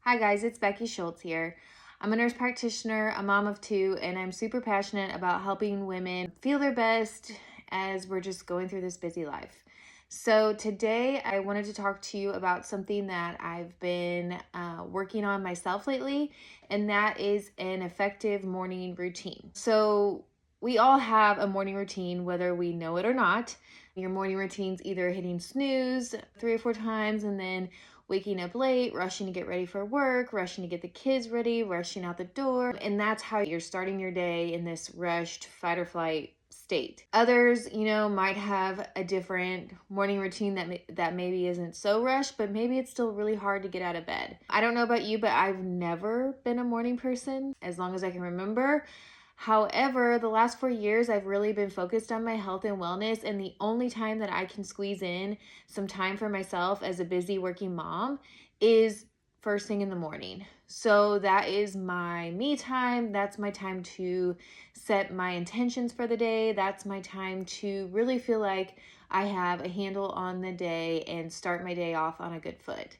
Hi guys, it's Becky Schultz here. I'm a nurse practitioner, a mom of two, and I'm super passionate about helping women feel their best as we're just going through this busy life. So today I wanted to talk to you about something that I've been working on myself lately, and that is an effective morning routine. So we all have a morning routine, whether we know it or not. Your morning routine's either hitting snooze 3 or 4 times and then waking up late, rushing to get ready for work, rushing to get the kids ready, rushing out the door. And that's how you're starting your day in this rushed fight or flight state. Others, might have a different morning routine that maybe isn't so rushed, but maybe it's still really hard to get out of bed. I don't know about you, but I've never been a morning person as long as I can remember. However, the last 4 years, I've really been focused on my health and wellness, and the only time that I can squeeze in some time for myself as a busy working mom is first thing in the morning. So that is my me time. That's my time to set my intentions for the day. That's my time to really feel like I have a handle on the day and start my day off on a good foot.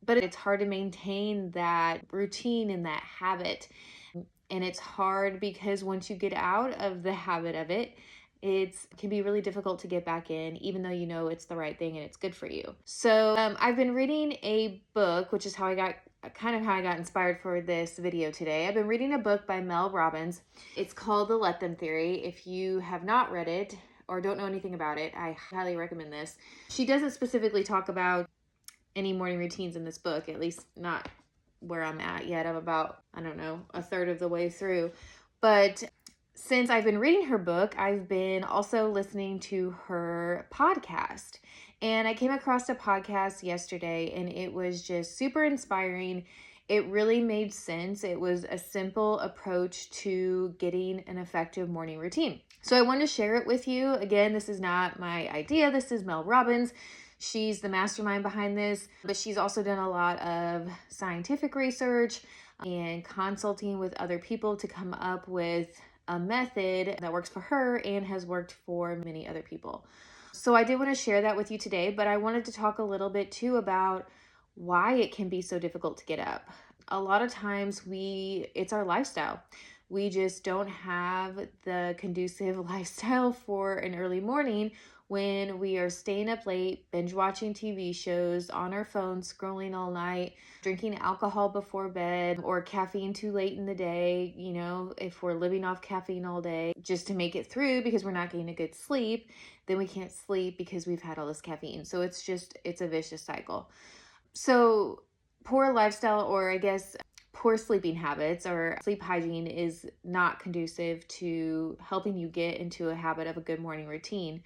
But it's hard to maintain that routine and that habit. And it's hard because once you get out of the habit of it, it can be really difficult to get back in, even though you know it's the right thing and it's good for you. So I've been reading a book, which is how I got inspired for this video today. I've been reading a book by Mel Robbins. It's called The Let Them Theory. If you have not read it or don't know anything about it, I highly recommend this. She doesn't specifically talk about any morning routines in this book, at least not where I'm at yet. I'm about, a third of the way through. But since I've been reading her book, I've been also listening to her podcast. And I came across a podcast yesterday and it was just super inspiring. It really made sense. It was a simple approach to getting an effective morning routine. So I wanted to share it with you. Again, this is not my idea. This is Mel Robbins. She's the mastermind behind this, but she's also done a lot of scientific research and consulting with other people to come up with a method that works for her and has worked for many other people. So I did want to share that with you today, but I wanted to talk a little bit too about why it can be so difficult to get up. A lot of times it's our lifestyle. We just don't have the conducive lifestyle for an early morning when we are staying up late, binge watching TV shows, on our phones, scrolling all night, drinking alcohol before bed, or caffeine too late in the day, if we're living off caffeine all day just to make it through because we're not getting a good sleep, then we can't sleep because we've had all this caffeine. So it's a vicious cycle. So poor lifestyle, or I guess poor sleeping habits or sleep hygiene, is not conducive to helping you get into a habit of a good morning routine.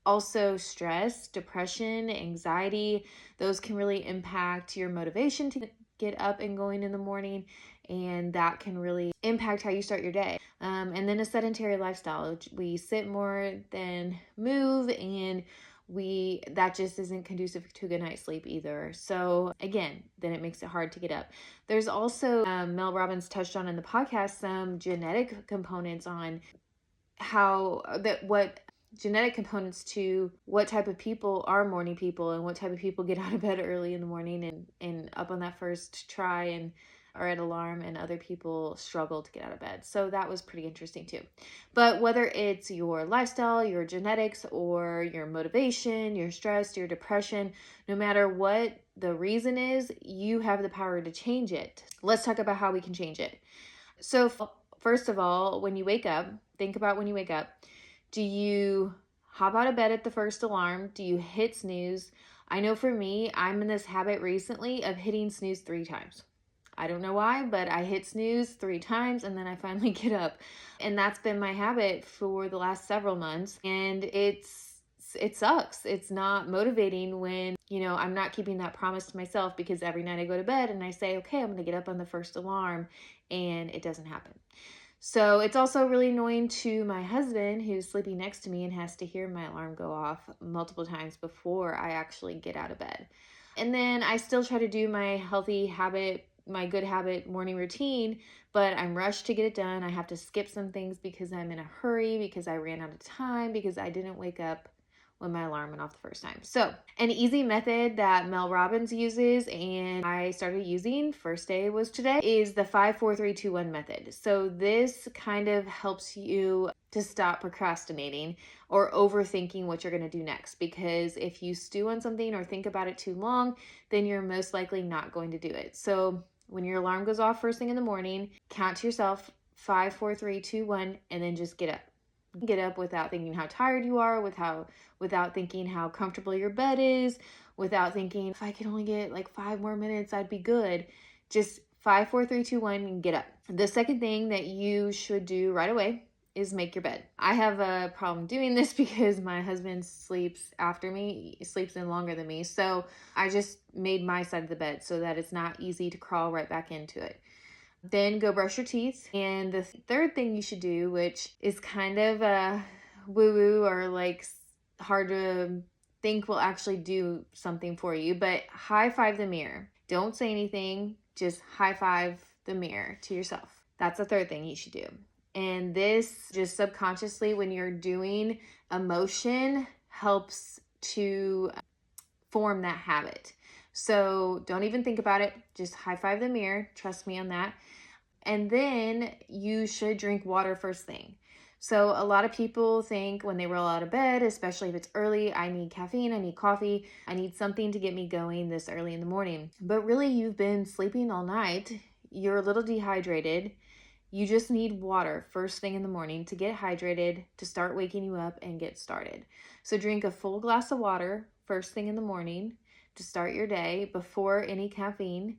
Also, stress, depression, anxiety, those can really impact your motivation to get up and going in the morning, and that can really impact how you start your day. And then a sedentary lifestyle. We sit more than move, and that just isn't conducive to a good night's sleep either. So again, then it makes it hard to get up. There's also, Mel Robbins touched on in the podcast, some genetic components on what genetic components to what type of people are morning people and what type of people get out of bed early in the morning and up on that first try and are at alarm, and other people struggle to get out of bed. So that was pretty interesting too. But whether it's your lifestyle, your genetics, or your motivation, your stress, your depression, no matter what the reason is, you have the power to change it. Let's talk about how we can change it. So first of all, when you wake up, think about when you wake up. Do you hop out of bed at the first alarm? Do you hit snooze? I know for me, I'm in this habit recently of hitting snooze 3 times. I don't know why, but I hit snooze 3 times and then I finally get up. And that's been my habit for the last several months. And it sucks. It's not motivating when, I'm not keeping that promise to myself, because every night I go to bed and I say, okay, I'm going to get up on the first alarm, and it doesn't happen. So it's also really annoying to my husband, who's sleeping next to me and has to hear my alarm go off multiple times before I actually get out of bed. And then I still try to do my healthy habit, my good habit morning routine, but I'm rushed to get it done. I have to skip some things because I'm in a hurry, because I ran out of time, because I didn't wake up when my alarm went off the first time. So an easy method that Mel Robbins uses and I started using, first day was today, is the 5-4-3-2-1 method. So this kind of helps you to stop procrastinating or overthinking what you're going to do next, because if you stew on something or think about it too long, then you're most likely not going to do it. So when your alarm goes off first thing in the morning, count to yourself 5-4-3-2-1, and then just get up. Get up without thinking how tired you are, without thinking how comfortable your bed is, without thinking if I could only get like 5 more minutes, I'd be good. Just 5-4-3-2-1 and get up. The second thing that you should do right away is make your bed. I have a problem doing this because my husband sleeps after me, sleeps in longer than me. So I just made my side of the bed so that it's not easy to crawl right back into it. Then go brush your teeth. And the third thing you should do, which is kind of woo-woo or like hard to think will actually do something for you, but high five the mirror. Don't say anything, just high five the mirror to yourself. That's the third thing you should do. And this just subconsciously, when you're doing a motion, helps to form that habit. So don't even think about it. Just high five the mirror. Trust me on that. And then you should drink water first thing. So a lot of people think when they roll out of bed, especially if it's early, I need caffeine, I need coffee, I need something to get me going this early in the morning. But really, you've been sleeping all night. You're a little dehydrated. You just need water first thing in the morning to get hydrated, to start waking you up and get started. So drink a full glass of water first thing in the morning to start your day before any caffeine.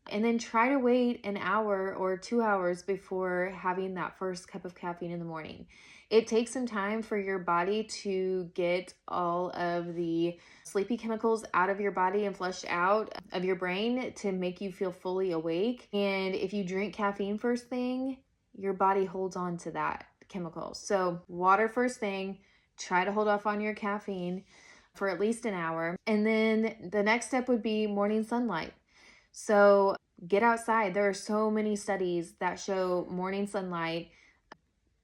And then try to wait an hour or 2 hours before having that first cup of caffeine in the morning. It takes some time for your body to get all of the sleepy chemicals out of your body and flushed out of your brain to make you feel fully awake. And if you drink caffeine first thing, your body holds on to that chemical. So water first thing, try to hold off on your caffeine for at least an hour. And then the next step would be morning sunlight. So get outside. There are so many studies that show morning sunlight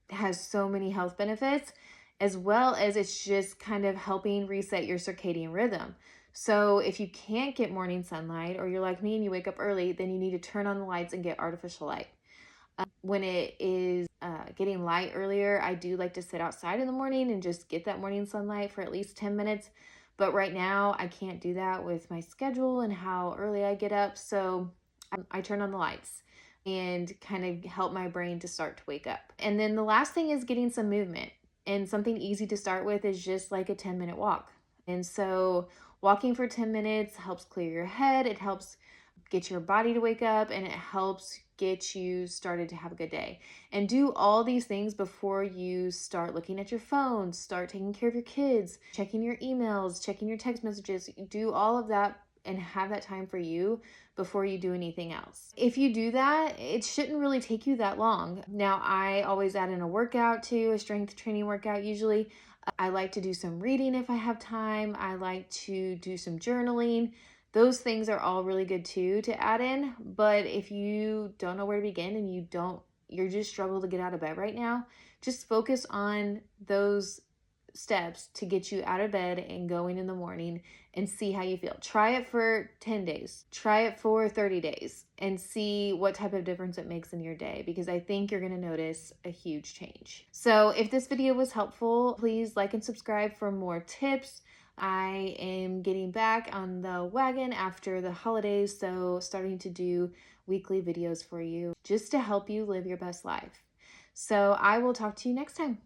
has so many health benefits, as well as it's just kind of helping reset your circadian rhythm. So if you can't get morning sunlight, or you're like me and you wake up early, then you need to turn on the lights and get artificial light. When it is getting light earlier, I do like to sit outside in the morning and just get that morning sunlight for at least 10 minutes. But right now, I can't do that with my schedule and how early I get up. So I turn on the lights and kind of help my brain to start to wake up. And then the last thing is getting some movement. And something easy to start with is just like a 10-minute walk. And so walking for 10 minutes helps clear your head. It helps get your body to wake up, and it helps get you started to have a good day. And do all these things before you start looking at your phone, start taking care of your kids, checking your emails, checking your text messages. Do all of that and have that time for you before you do anything else. If you do that, it shouldn't really take you that long. Now, I always add in a workout too, a strength training workout usually. I like to do some reading if I have time. I like to do some journaling. Those things are all really good too to add in. But if you don't know where to begin and you're just struggle to get out of bed right now, just focus on those steps to get you out of bed and going in the morning and see how you feel. Try it for 10 days. Try it for 30 days and see what type of difference it makes in your day, because I think you're going to notice a huge change. So if this video was helpful, please like and subscribe for more tips. I am getting back on the wagon after the holidays, so starting to do weekly videos for you just to help you live your best life. So I will talk to you next time.